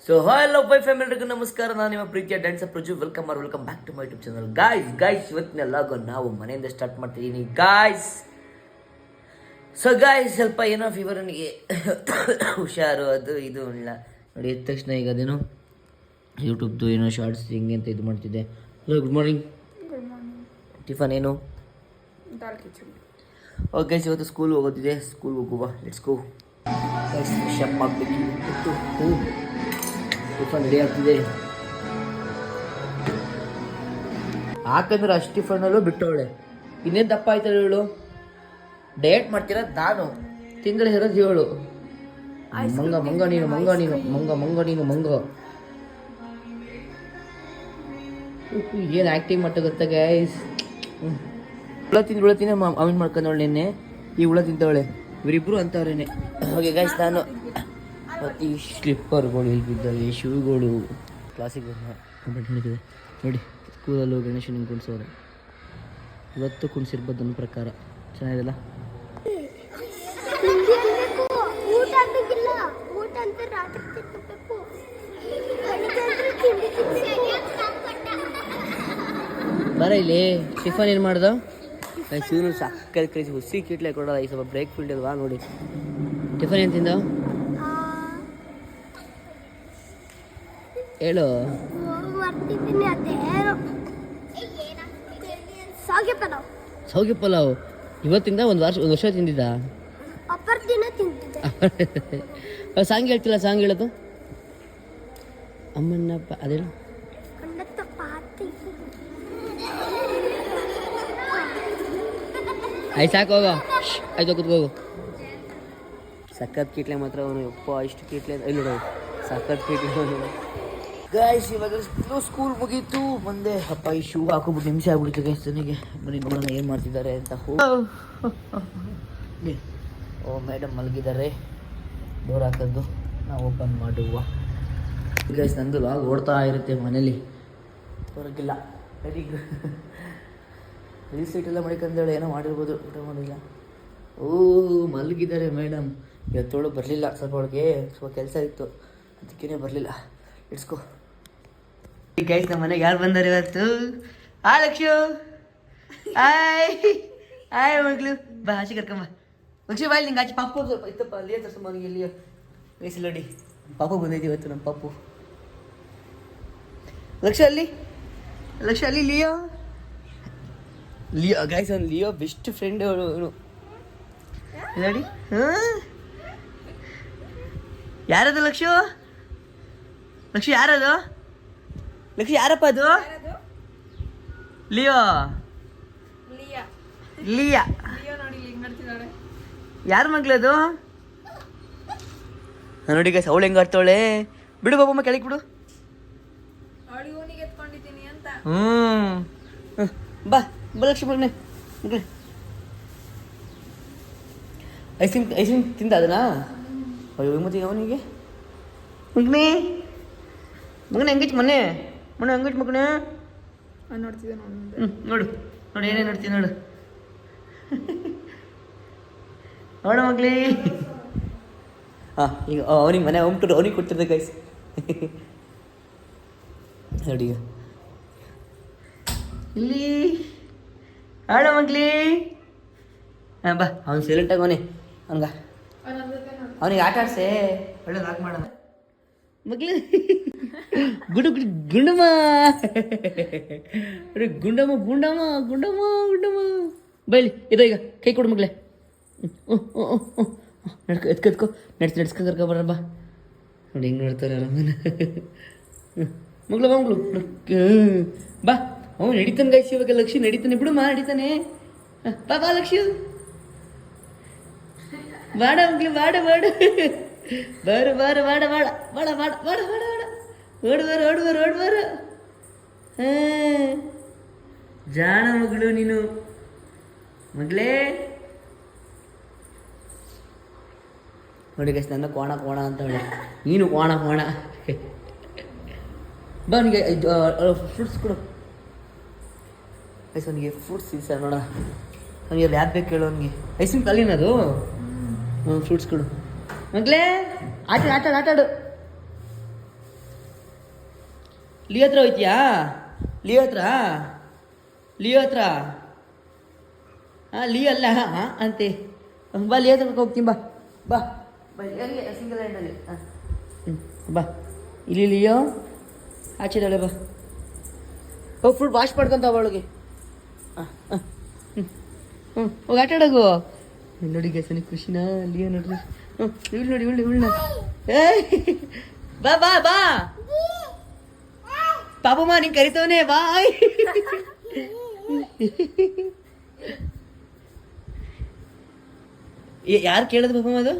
So hello by ಫ್ಯಾಮಿಲಿಗೂ ನಮಸ್ಕಾರ. ನಾನು ನಿಮ್ಮ ಪ್ರೀತಿಯ dancer Praju. Welcome back to my YouTube channel. Guys ಇವತ್ತಿನ ಲಾಗ್ ನಾವು ಮನೆಯಿಂದ ಸ್ಟಾರ್ಟ್ ಮಾಡ್ತಿದ್ದೀನಿ ಗಾಯ್ಸ್. ಸೊ ಗಾಯ್ಸ್ ಸ್ವಲ್ಪ ಏನೋ ಫೀವರ್, ನನಗೆ ಹುಷಾರು ಅದು ಇದು ಇಲ್ಲ ನೋಡಿ. ಎದ್ದ ತಕ್ಷಣ ಈಗ ಅದೇನೋ ಯೂಟ್ಯೂಬ್ದು ಏನೋ ಶಾರ್ಟ್ಸ್ ಹಿಂಗೆ ಅಂತ ಇದು ಮಾಡ್ತಿದ್ದೆ. Hello good morning. ಟಿಫನ್ ಏನು? ಓಕೆ ಇವತ್ತು ಸ್ಕೂಲ್ ಹೋಗೋದಿದೆ, ಸ್ಕೂಲ್ ಹೋಗುವ. Let's go guys. ಶಪ್ ಮಾಡಬೇಕು, ಟಿಫನ್ ರೆಡಿ ಆಗ್ತಿದೆ. ಯಾಕಂದ್ರೆ ಅಷ್ಟು ಟಿಫನಲ್ಲೂ ಬಿಟ್ಟವಳೆ. ಇನ್ನೇನು ದಪ್ಪ ಆಯ್ತಾಳೆ ಹೇಳು? ಡಯಟ್ ಮಾಡ್ತಿರೋದು ನಾನು, ತಿಂಗಳು ಇರೋದು ಹೇಳು. ಮಂಗ ಮಂಗ ನೀನು ಮಂಗ ನೀನು ಮಂಗ ಮಂಗ ನೀನು ಮಂಗ. ಏನು ಆ್ಯಕ್ಟಿಂಗ್ ಮಾಡ್ತಾ ಗೊತ್ತಾ ಗೈಸ್? ಹುಳ ತಿಂದು ಅವಿನ್ ಮಾಡ್ಕೊಂಡವಳೆ ನಿನ್ನೆ, ಈ ಹುಳ ತಿಂತವಳೆ. ಇವರಿಬ್ರು ಅಂತವ್ರೇನೆ. ಹಾಗೆ ಗೈಸ್ ನಾನು ಮತ್ತು ಈ ಸ್ಲಿಪ್ಪರ್ಗಳು ಇಲ್ಲಿದ್ದಾವೆ, ಶೂಗಳು. ಕ್ಲಾಸಿಗೆ ಬಂದಿದೆ ನೋಡಿ. ಸ್ಕೂಲಲ್ಲೂ ಗಣೇಶನ ಕುಣಿಸೋರು. ಇವತ್ತು ಕುಣಿಸಿರ್ಬೋದು ನನ್ನ ಪ್ರಕಾರ. ಚೆನ್ನಾಗಿದೆಲ್ಲ. ಬರ ಇಲ್ಲಿ ಟಿಫನ್ ಏನು ಮಾಡ್ದ? ಶಿವನು ಸಕ್ಕರೆ ಕಳಿಸಿ ಹುಸಿ ಕಿಟ್ಲೆ ಕೊಡೋದ. ಈ ಸ್ವಲ್ಪ ಬ್ರೇಕ್ ಫೀಲ್ಡ್ ಅಲ್ವಾ ನೋಡಿ. ಟಿಫನ್ ಏನು ತಿಂದ ಹೇಳು? ಸೌಗೆ ಪಲಾವ್. ಇವತ್ತಿಂದ ಒಂದು ವರ್ಷ ತಿಂದಿದ್ದ? ಸಾಂಗ್ ಹೇಳ್ತಿಲ್ಲ, ಸಾಂಗ್ ಹೇಳೋದು ಅಮ್ಮನಪ್ಪ ಅದೇಳು. ಆಯ್ತು ಸಾಕು ಹೋಗ, ಆಯ್ತು ಕೂತ್ಕೋಗು. ಸಖತ್ ಕಿಟ್ಲೆ ಮಾತ್ರ ಅವನು. ಯಪ್ಪ ಇಷ್ಟು ಕಿಟ್ಲೆ ಇಲ್ಲಿ ನೋಡು, ಸಖತ್ ಕಿಟ್ಲೆ ಅವನು. ಗಾಯ್ಸ್ ಇವಾಗ ಸ್ಕೂಲ್ ಮುಗೀತು, ಬಂದೆ. ಅಪ್ಪ ಈ ಶೂ ಹಾಕೋಬಿಟ್ಟು ನಿಮಿಷ ಆಗ್ಬಿಡ್ತು ಗೈಸ್ ನನಗೆ. ಬನ್ನಿ ನೋಡೋಣ ಏನು ಮಾಡ್ತಿದ್ದಾರೆ ಅಂತ. ಓ ಮೇಡಮ್ ಮಲಗಿದ್ದಾರೆ, ಡೋರ್ ಹಾಕೋದು ನಾವು ಓಪನ್ ಮಾಡುವ. ಗೈಸ್ ನಂದು ಲಾಗ್ ಓಡ್ತಾ ಇರುತ್ತೆ ಮನೇಲಿ, ಹೊರಗಿಲ್ಲ. Very good. ರೀಸೆಟ್ ಎಲ್ಲ ಮಾಡ್ಕೊಂಡೇಳಿ ಏನೋ ಮಾಡಿರ್ಬೋದು, ಊಟ ಮಾಡಿಲ್ಲ. ಓ ಮಲಗಿದ್ದಾರೆ ಮೇಡಮ್. ಇವತ್ತೋಳು ಬರಲಿಲ್ಲ, ಸ್ವಲ್ಪ ಒಳಗೆ ಸ್ವಲ್ಪ ಕೆಲಸ ಇತ್ತು, ಅದಕ್ಕೇ ಬರಲಿಲ್ಲ. ಇಟ್ಸ್ಕೋ ಗೈಸ್. ನಮ್ಮ ಮನೆಗೆ ಯಾರು ಬಂದಾರೆ ಇವತ್ತು? ಆ ಲಕ್ಷು, ಆಯ್ ಆಯ್ ಮಗಳು ಬಾ, ಆಚೆ ಕರ್ಕೊಂಬ. ಲಕ್ಷು ಬಾಯ್, ನಿಂಗೆ ಆಚೆ ಪಾಪು ಸ್ವಲ್ಪ ಇತ್ತಪ್ಪ, ಅಲ್ಲಿಯೇ ತರ್ಸಮ್ಮ ನನಗೆ. ಎಲ್ಲಿಯೋ ಗೈಸ್ ನೋಡಿ, ಪಾಪು ಬಂದೈತಿ ಇವತ್ತು. ನಮ್ಮ ಪಾಪು ಲಕ್ಷ ಅಲ್ಲಿ, ಲಕ್ಷ ಅಲ್ಲಿ ಲಿಯೋ. ಲಿಯೋ ಗೈಸ್, ಅವ್ನು ಲಿಯೋ ಬೆಸ್ಟ್ ಫ್ರೆಂಡ್ ಅವಳು ನೋಡಿ. ಯಾರದು ಲಕ್ಷು? ಲಕ್ಷು ಯಾರದು? ಲಕ್ಷು ಯಾರಪ್ಪ ಅದು? ಲಿಯೋ. ಲಿಯಾ ಯಾರ ಮಗ್ಳದು? ನೋಡಿ ಗೈಸ್, ಅವಳು ಹೆಂಗ ಆಡ್ತಾವಳೆ. ಬಿಡು ಬಾಬಮ್ಮ, ಕೆಳಗೆ ಬಿಡು. ಬಾ ಬಾ ಲಕ್ಷ್ಮಿ ಮಗನೆ. ಐಸ್ ಕ್ರೀಮ್ ತಿಂದ ಅದನ್ನ? ಅಯ್ಯೋ ಮತ್ತೆ ಅವನಿಗೆ ಮಗನೇ, ಮಗನೇ ಹೆಂಗಿತ್ತು ಮೊನ್ನೆ? ಮೊನ್ನೆ ಹೆಂಗಿತ್ತು ಮಗನೇ? ನೋಡ್ತಿದ್ದೆ ನೋಡು ನೋಡಿ, ಏನೇ ನೋಡ್ತೀನಿ ನೋಡು. ನೋಡ ಮಗ್ಲಿ. ಹಾಂ ಈಗ ಅವನಿಗೆ ಮನೆ ಹೋಮ್ ಟೂರ್ ಅವನಿಗೆ ಕೊಡ್ತಿರ್ದೆ ಗೈಸ್. ನೋಡಿ ಈಗ ಇಲ್ಲಿ ಆಡ ಮಗ್ಲಿ. ಹಾಂ ಬಾ, ಅವ್ನು ಸೈಲೆಂಟಾಗಿ ಅವನೇ. ಅವನಿಗೆ ಆಟ ಆಡ್ಸೆ, ಒಳ್ಳೆ ಲಾಕ್ ಮಾಡೋಣ ಮಗ್ಲಿ. ಗುಂಡಮ್ಮ ಗುಂಡಮ್ಮ ಗುಂಡಮ್ಮ ಗುಂಡಮ್ಮ ಗುಂಡಮ್ಮ ಬೈಲಿ. ಇದೋ ಈಗ ಕೈ ಕೊಡು ಮಗ್ಲೆ. ಎತ್ಕೋ ನಡ್ಸ್ಕೊ ಕರ್ಕೊ ಬರ ಬಾ. ನೋಡಿ ಹೆಂಗೆ ನೋಡ್ತಾರೆ ಅರಮನ. ಮಗ್ಳು ಬಾ ಮಗ್ಳು ಬಾ. ಅವನು ನಡೀತಾನೆ ಗೈಸ್ ಇವಾಗ. ಲಕ್ಷ್ಮಿ ನಡೀತಾನೆ, ಬಿಡು ಮಾ ನಡೀತಾನೆ. ಬಾ ಬಾ ಲಕ್ಷ್ಮಿ, ಬಾಡ ಮಗ್ಳು ಬಾಡ ಬಾಡ ಬಾರ ಬಾರ ಬಾಡ ಬಾಡ ಬಾಡ ಬಾಡ ಬಾಡ ಬಾಡ ಬಾಡ ಓಡುವಾರ ಓಡುವಾರ ಓಡುವಾರ. ಜಾಣ ಮಗಳು ನೀನು ಮಗಳೇ. ನೋಡಿ ಗೈಸ್, ನನ್ನ ಕೋಣ ಕೋಣ ಅಂತ ಹೇಳಿ, ನೀನು ಕೋಣ ಕೋಣ. ಬಾ ಅವನಿಗೆ ಫ್ರೂಟ್ಸ್ ಕೊಡು ಗೈಸ್. ಅವನಿಗೆ ಫ್ರೂಟ್ಸ್ ಇಲ್ಲ ಸರ್ ನೋಡ. ಅವನಿಗೆ ಯಾರು ಬೇಕು ಕೇಳು ಅವನಿಗೆ. Ice cream ಕಲ್ಲಿನದು. ಫ್ರೂಟ್ಸ್ ಕೊಡು ಮಗಳೇ. ಆಟ ಆಟಾಡು ಆಟಾಡು. ಲಿಯೋ ಹತ್ರ ಹೋಯ್ತೀಯಾ? ಲಿಯೋ ಹತ್ರ ಹಾಂ ಲಿಯೋ ಅಲ್ಲ ಹಾಂ ಅಂತೆ. ಬಾ ಲಿಯೋ ಹತ್ರ ಹೋಗ್ತೀನಿ ಬಾ ಬಾ ಬಾ ಹಂಗೆ ಸಿಂಗಲ್ ಹ್ಯಾಂಡಲ್ಲಿ. ಹಾಂ ಬಾ ಇಲ್ಲಿ ಲಿಯೋ ಆಚೆದಾಳೆ ಬಾ. ಹೋಗಿ ಫುಲ್ ವಾಶ್ ಮಾಡ್ಕೊಂತ ಅವಳಿಗೆ. ಹಾಂ ಹಾಂ ಹೋಗಿ ಆಟ ಆಡೋಗು. ನೋಡಿ ಗಸನಿ ಖುಷಿನಾ ಲಿಯೋ ನೋಡ್ರಿ. ಇವಳು ನೋಡಿ ಇವಳು ಏಯ್ ಬಾ ಬಾ ಬಾ ಪಾಪಮ್ಮ ನಿಂಗೆ ಕರಿತವನೇ ಬಾಯ್. ಯಾರು ಕೇಳೋದು ಪಾಪಮ್ಮ? ಅದು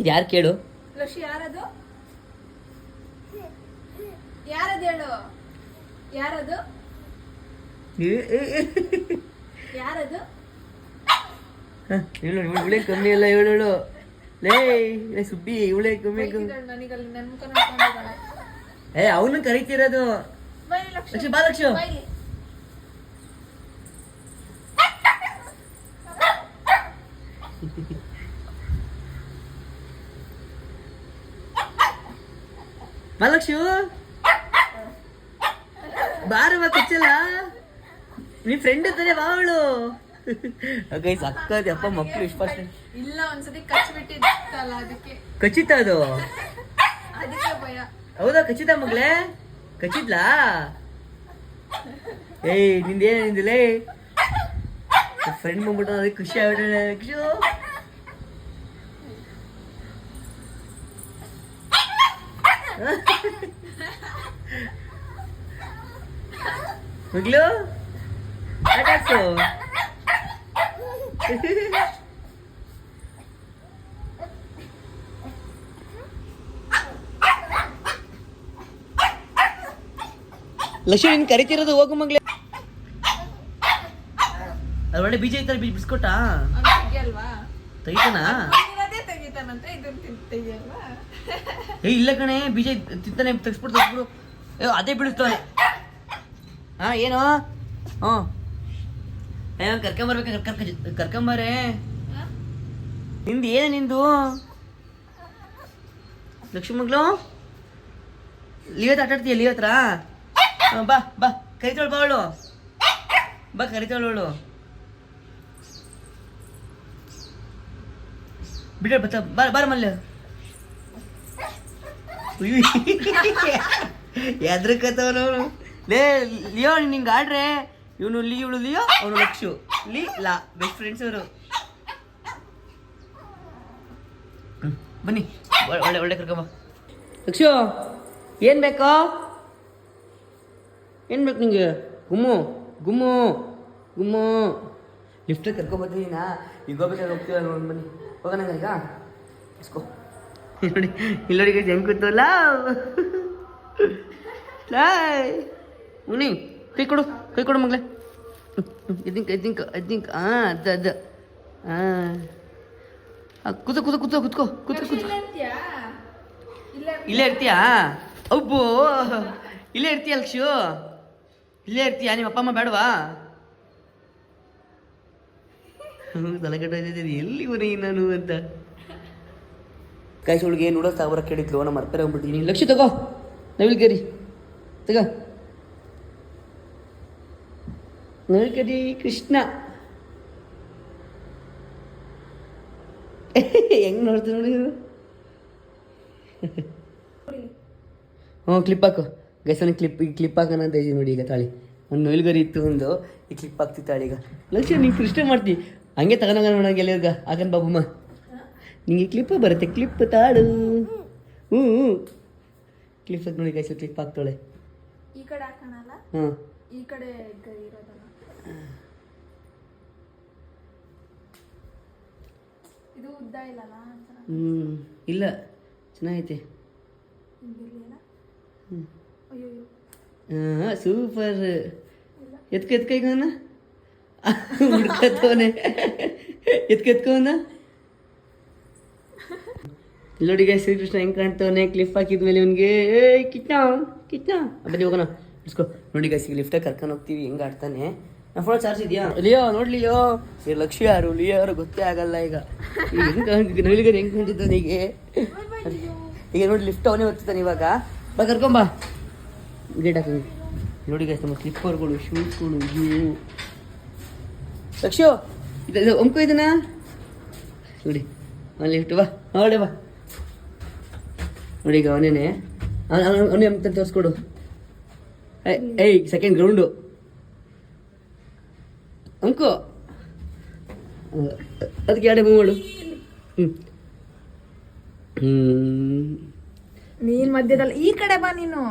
ಯಾರು ಕೇಳು? ಯಾರದು ಯಾರದು ಹೇಳು? ಯಾರದು ಯಾರದು? ಇವಳು ಇವಳೇ ಕಮ್ಮಿ ಅಲ್ಲ ಇವಳು. ಲೇ ಸುಬ್ಬಿ ಇವಳೇ ಕಮ್ಮಿ. ಅವನು ಕರಿತಿರೋದು. ಲಕ್ಷ್ಮಿ ಬಾ ಲಕ್ಷ್ಮಿ. ಮಹಾಲಕ್ಷ್ಮಿ ಬಾರಮ್ಮ ಕಚ್ಚಲ್ಲ. ನೀ ಫ್ರೆಂಡ್ ತಾನೆ ಬಾ ಅವಳು. ಸಕ್ಕದ ಅಪ್ಪ ಮಕ್ಕಳು ಇಷ್ಟ ಇಲ್ಲ ಒಂದ್ಸತಿ ಕಚ್ಚಿಬಿಟ್ಟಿತ್ತಲ್ಲ ಅದಕ್ಕೆ. ಕಚ್ಚಿತ್ತ ಅದು? ಅದಕ್ಕೆ ಭಯ. ಹೌದಾ ಕಚ್ಚಿತ ಮಗಳೇ? ಕಚ್ಚಿದ್ಲಾ? ಏಯ್ ನಿಂದೇನಿಂದಿಲ್ಲೇ ಫ್ರೆಂಡ್ ಬಂದ್ಬಿಟ್ಟು ಅದಕ್ಕೆ ಖುಷಿ ಆಗ್ಬಿಟ್ಟೆ. ಮಗಳು ಆಟಾಡ್ಸು. ಲಕ್ಷ್ಮಿ ನಿನ್ ಕರಿತಿರೋದು ಹೋಗು ಮಗ್ಲೆ. ಅದು ಒಳ್ಳೆ ಬೀಜ ಐತಲ್ಲ, ಬೀಜ ಬಿಸ್ಕೊಟ್ಟಾ ತೆಗಿತಾನ? ಏ ಇಲ್ಲ ಕಣೆ, ಬೀಜ ತಿಂತಾನೆ, ತೆಗ್ಸ್ಬಿಡು. ಅದೇ ಬಿಡಿಸ್ತಾನೆ. ಹಾ ಏನು? ಕರ್ಕೊಂಬರ್ರೆ. ನಿಂದು ಏನು ನಿಂದು ಲಕ್ಷ್ಮಿ ಮಗಳು? ಲಿಯೋ ಹತ್ರ ಆಟಾಡ್ತೀಯ? ಲಿಯೋ ಹತ್ರ ಬಾ ಬಾ ಕರಿತಾಳು. ಬಾ ಅವಳು ಬಾ ಕರಿತಾಳು ಅವಳು. ಬಿಡ ಬತ್ತ ಬಾರ ಮಲ್ಲ. ಎದ್ರಕತ್ತವನು ಲೇ ಲಿಯೋ. ನಿಂಗೆ ಆಡ್ರೆ ಇವನು ಇವಳು ಲಿಯೋ, ಅವನು ಲಕ್ಷು. ಲಾ ಬೆಸ್ಟ್ ಫ್ರೆಂಡ್ಸ್ ಅವರು. ಬನ್ನಿ ಒಳ್ಳೆ ಕರ್ಕೊಂಬ. ಲಕ್ಷು ಏನು ಬೇಕೋ? ಏನು ಬೇಕು ನಿಂಗೆ? ಗುಮ್ಮು ಲಿಫ್ಟ್ ಕರ್ಕೊಬರ್ತೀನಿ ನಾ. ಈಗ ಹೋಗ್ಬೇಕಾದ್ರೆ ಹೋಗ್ತೀವ ನೋಡಿ. ಬನ್ನಿ ಹೋಗೋಣ ಈಗ. ಇಸ್ಕೋ ನೋಡಿ ಇಲ್ಲೋಡಿ ಹೆಂಗೆ ಕೂತಲ್ಲ. ಮುನಿ ಕೈ ಕೊಡು ಮಗಳೇ. ಐ ಥಿಂಕ್ ಹಾಂ ಅದು ಹಾಂ ಕೂತ್ಕೋ. ಇಲ್ಲೇ ಇರ್ತೀಯಾ? ಅಬ್ಬೋ ಇಲ್ಲೇ ಇರ್ತೀಯ ಲಕ್ಷು? ಇಲ್ಲೇ ಇರ್ತೀಯಾ? ನಿಮ್ಮ ಅಪ್ಪ ಅಮ್ಮ ಬೇಡವಾ? ತಲೆಗಟ್ಟಿದ್ದೀನಿ ಎಲ್ಲಿ ಬರೀ ನಾನು ಅಂತ. ಕಾಯಿ ಸುಳ್ಗೆ ನೂಡಲ್ಸ್ ತಗೊಬರಕ್ಕೆ ಹೇಳಿದ್ಲು, ನಮ್ಮ ಮರ್ತಾರೆ ಹೋಗ್ಬಿಟ್ಟಿದ್ದೀನಿ. ಲಕ್ಷ ತಗೋ, ನವಿಲ್ಗರಿ ತಗೋ. ನವಿಲ್ಗರಿ ಕೃಷ್ಣ ಹೆಂಗ್ ನೋಡ್ತೀನಿ ನೋಡಿ. ಕ್ಲಿಪ್ ಹಾಕು ಗೈಸನ. ಕ್ಲಿಪ್ ಹಾಕೋಣ ಅಂತ ಇದ್ದೀನಿ ನೋಡಿ. ಈಗ ತಾಳಿ ಒಂದು ನವಿಲ್ಗರಿ ಇತ್ತು, ಒಂದು ಈ ಕ್ಲಿಪ್ ಹಾಕ್ತಿತ್ತಾಳೆ. ಈಗ ಲಕ್ಷ ನೀನು ಕೃಷ್ಣ ಮಾಡ್ತಿ ಹಂಗೆ ತಗೊಂಡೋಗ ನೋಡಂಗೆ ಎಲ್ಲರಿಗ ಹಾಕನ್ ಬಾಬಮ್ಮ. ನಿಂಗೆ ಕ್ಲಿಪ್ ಬರುತ್ತೆ, ಕ್ಲಿಪ್ ತಾಳು. ಕ್ಲಿಪ್ ಹಾಕಿ ನೋಡಿ ಗೈಸ. ಕ್ಲಿಪ್ ಹಾಕ್ತಾಳೆ. ಈ ಕಡೆ ಹಾಕೋಣಲ್ಲ, ಈ ಕಡೆ ಇರೋದಲ್ಲ. ಇದು ಉದ್ದ ಇಲ್ಲಲ್ಲ? ಇಲ್ಲ ಚೆನ್ನಾಗೈತೆ. ಹಾಂ ಸೂಪರ್. ಎತ್ಕೈಗವನ ಹುಡ್ಕತ್ತವನೆ. ಎತ್ಕವನ ನೋಡಿ ಗೈಸ್. ಶ್ರೀಕೃಷ್ಣ ಹೆಂಗೆ ಕಾಣ್ತವನೆ ಕ್ಲಿಪ್ ಹಾಕಿದ್ಮೇಲೆ ಇವನಿಗೆ. ಕಿಟ್ಟ ಬನ್ನಿ ಹೋಗೋಣ ಇಸ್ಕೋ. ನೋಡಿ ಗೈಸ್, ಈಗ ಲಿಫ್ಟಾಗಿ ಕರ್ಕೊಂಡು ಹೋಗ್ತೀವಿ. ಹೆಂಗೆ ಆಡ್ತಾನೆ. ನನ್ನ ಫೋನ್ ಚಾರ್ಜ್ ಇದೆಯಾ? ಲಿಯೋ ನೋಡ್ಲಿಯೋ. ಈ ಲಕ್ಷ್ಮಿ ಯಾರು ಲಿಯೋ ಯಾರು ಗೊತ್ತೇ ಆಗಲ್ಲ. ಈಗ ಹೆಂಗೆ ನವಿಲಿಗರು ಹೆಂಗೆ ಕಂಡಿದ್ದಾನೆ ಈಗ ನೋಡಿ ಲಿಫ್ಟ್ ಅವನೇ ಓದ್ತಾನೆ. ಇವಾಗ ಬಾ ಕರ್ಕೊಂಬಾ. ಗೇಟ್ ಹಾಕಿ ನೋಡಿ ಗೈಸ್ ನಮ್ಮ ಸ್ಲಿಪ್ಪರ್ಗಳು ಶೂಸ್ಗಳು ಇವು ಲಕ್ಷು ಇದು ಒಮ್ಕೋ ಇದನ್ನ ನೋಡಿ ಅಲ್ಲಿ ಇಟ್ಟು ಬಾ ನೋಡಿ ಬಾ ನೋಡಿ ಈಗ ಅವನೇನೆ ಅವನೇ ಅಂತ ತೋರಿಸ್ಕೊಡು ಏಯ್ ಸೆಕೆಂಡ್ ಗ್ರೌಂಡು ಅಂಕೋ ಅದಕ್ಕೆ ಎರಡೇ ಮೂವ್ ಮಾಡು ನೀನ್ ಮಧ್ಯದಲ್ಲಿ ಈ ಕಡೆ ಬಾ ನೀನು.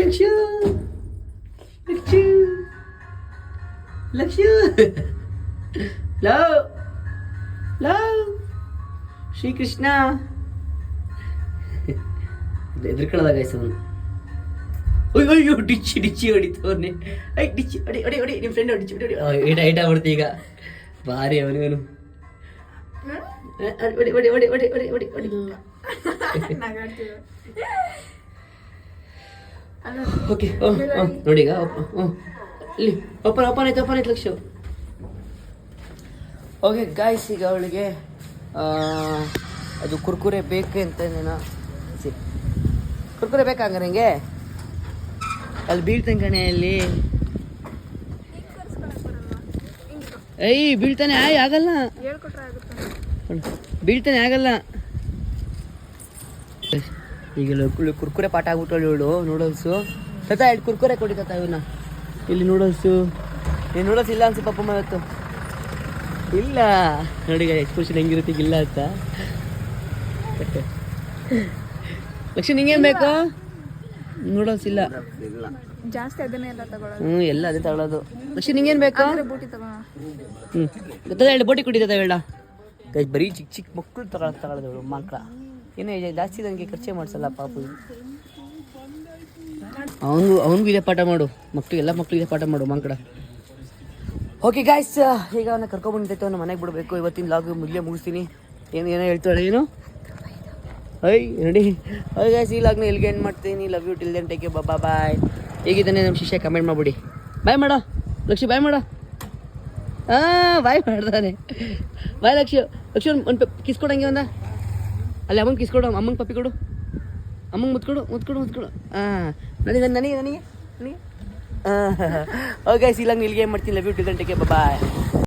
ಲಕ್ಷು ಲಕ್ಷು ಲಕ್ಷು ಲವ್ ಲವ್ ಶ್ರೀಕೃಷ್ಣ ಎದುರ್ಕೊಳ್ಳೋದಾಗ ಅವನು ಅಯ್ಯೋ ಡಿಚ್ಚಿ ಡಿಚ್ಚಿ ಹೊಡಿತು ಅವನ್ನೇ ಐ ಡಿಚ್ಚಿ ಹೊಡಿ ಹೊಡಿ ಹೊಡಿ ನಿಮ್ಮ ಫ್ರೆಂಡ್ ಡಿಚ್ಚಿ ಹೊಡಿ ಹೊಡಿ ಏಟ ಆಗ್ಬಿಡ್ತು ಈಗ ಭಾರಿ ಅವನಿವನು ಹೊಡಿ ಹೊಡಿ ಹೊಡಿ ಹೊಡಿ ಹೊಡಿ ಹೊಡಿ ಹೊಡಿ ಓಕೆ ನೋಡಿ ಈಗ ಇಲ್ಲಿ ಓಪನ್ ಓಪನ್ ಆಯ್ತು ಲಕ್ಷ. ಓಕೆ ಗಾಯ್ಸ್ ಈಗ ಅವಳಿಗೆ ಅದು ಕುರ್ಕುರೆ ಬೇಕು ಅಂತ ಕುರ್ಕುರೆ ಬೇಕಾಗ ನನಗೆ ಅಲ್ಲಿ ಬೀಳ್ತಾನೆ ಕಣೆ ಅಲ್ಲಿ ಬೀಳ್ತಾನೆ ಆಗಲ್ಲ ಬೀಳ್ತಾನೆ ಆಗಲ್ಲ ಈಗ ಕುರ್ಕುರೆ ಪಾಠ ಆಗ್ಬಿಟ್ಟು ಇವಳು ನೂಡಲ್ಸು ತತ ಎರಡು ಕುರ್ಕುರೆ ಕೊಡಿ ತತ ಇವನ್ನ ಇಲ್ಲಿ ನೂಡಲ್ಸು ನೀನು ನೂಡಲ್ಸ್ ಇಲ್ಲ ಅನ್ಸಿ ಪಪ್ಪ ಇವತ್ತು ಇಲ್ಲ ನೋಡಿ ಎಕ್ಸ್ಪ್ರೆಷನ್ ಹೆಂಗಿರುತ್ತೆ ಇಲ್ಲ ಅಂತ ಲಕ್ಷ್ಮಿ ನಿಂಗೇನು ಬೇಕು ನೂಡಲ್ಸ್ ಇಲ್ಲ ಜಾಸ್ತಿ ಅದನ್ನೇ ಎಲ್ಲ ತಗೊಳ್ಳೋದು. ಎಲ್ಲ ಅದೇ ತಗೊಳ್ಳೋದು. ಲಕ್ಷ್ಮಿ ನಿಂಗೇನು ಬೇಕು ಬೂಟಿ ತಗೊಳ್ಳೋಣ. ಎರಡು ಬೋಟಿ ಕುಡಿತದ ಹೇಳ ಬರೀ ಚಿಕ್ಕ ಚಿಕ್ಕ ಮಕ್ಕಳು ತಗೊಳ್ಳೋದು ಮಕ್ಕಳ ಏನೋ ಜಾಸ್ತಿ ನನಗೆ ಖರ್ಚೆ ಮಾಡಿಸಲ್ಲ ಪಾಪು ಅವನಿಗೂ ಇದೇ ಪಾಠ ಮಾಡು ಎಲ್ಲ ಮಕ್ಕಳು ಇದೇ ಪಾಠ ಮಾಡು ಮಕ್ಕಳ. ಓಕೆ ಗಾಯ್ಸ್ ಈಗ ಅವನ್ನ ಕರ್ಕೊಂಡ್ಬಂದಿತ್ತು ಅವನ್ನ ಮನೆಗೆ ಬಿಡಬೇಕು. ಇವತ್ತಿನ ಲಾಗ್ ಮೊದಲೇ ಮುಗಿಸ್ತೀನಿ. ಏನೋ ಹೇಳ್ತಾಳೆ ಏನು ನೋಡಿ ಗಾಯ್ಸ್ ಈ ಲಾಗ್ನ ಎಲ್ಲಿಗೆ ಎಂಡ್ ಮಾಡ್ತೀನಿ. Love you till then take you bye. ಹೇಗಿದ್ದಾನೆ ನಮ್ಮ ಶಿಷ್ಯ ಕಮೆಂಟ್ ಮಾಡಿಬಿಡಿ. ಬಾಯ್ ಮಾಡೋ ಲಕ್ಷ್ಮಿ ಬಾಯ್ ಮಾಡೋ ಬಾಯ್ ಮಾಡ್ದಾನೆ ಬಾಯ್ ಲಕ್ಷ್ಮಿ ಒಂದು ಕಿಸ್ ಕೊಡಂಗೆ ಒಂದ ಅಲ್ಲಿ ಅಮ್ಮಂಗೆ ಕಿಸ್ ಕೊಡು ಅಮ್ಮಂಗೆ ಪಪ್ಪಿ ಕೊಡು ಅಮ್ಮಂಗೆ ಮುತ್ಕೊಡು ನನಗೆ ನನಗೆ ಓಕೆ ಗಾಯ್ಸ್ ಈ ಲಾಗ್ನ ಇಲ್ಲಿಗೆ ಏನು ಮಾಡ್ತೀನಿ. Love you till then take you bye.